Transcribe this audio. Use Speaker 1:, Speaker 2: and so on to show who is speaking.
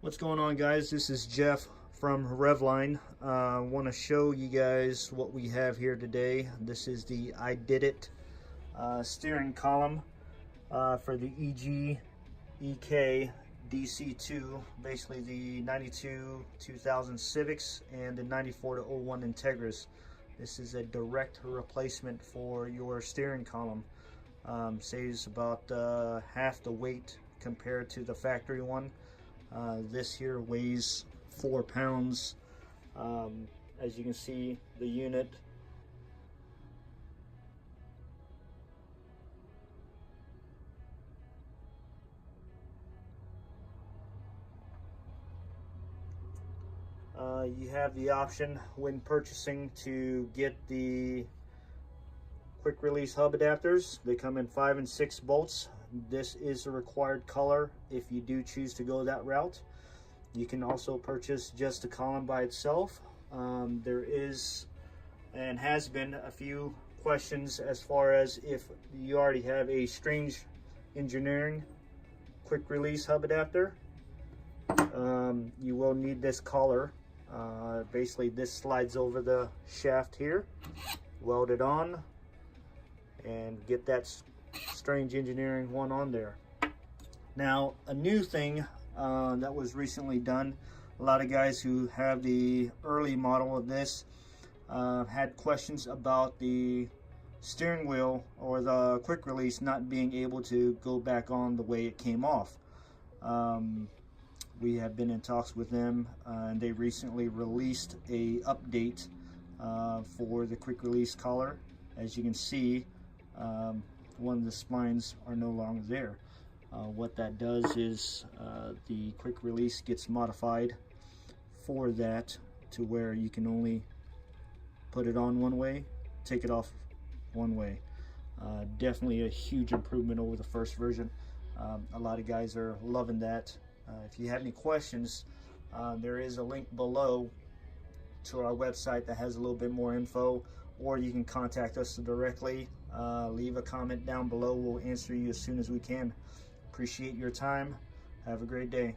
Speaker 1: What's going on, guys? This is Jeff from Revline. I want to show you guys what we have here today. This is the Ididit steering column for the EK DC2, basically the 92 2000 Civics and the 94 to 01 Integras. This is a direct replacement for your steering column. Saves about half the weight compared to the factory one. This here weighs 4 pounds. As you can see, the unit you have the option when purchasing to get the quick release hub adapters. They come in 5 and 6 bolts. This is a required color if you do choose to go that route. You can also purchase just the column by itself. There is and has been a few questions as far as if you already have a Strange Engineering quick release hub adapter. You will need this collar. Basically this slides over the shaft here, weld it on, and get that Strange Engineering one on there. Now, a new thing that was recently done, a lot of guys who have the early model of this had questions about the steering wheel or the quick release not being able to go back on the way it came off. We have been in talks with them, and they recently released a update for the quick release collar. As you can see, one of the spines are no longer there. What that does is the quick release gets modified for that to where you can only put it on one way, take it off one way. Definitely a huge improvement over the first version. A lot of guys are loving that. If you have any questions, there is a link below to our website that has a little bit more info, or you can contact us directly. Leave a comment down below. We'll answer you as soon as we can. Appreciate your time. Have a great day.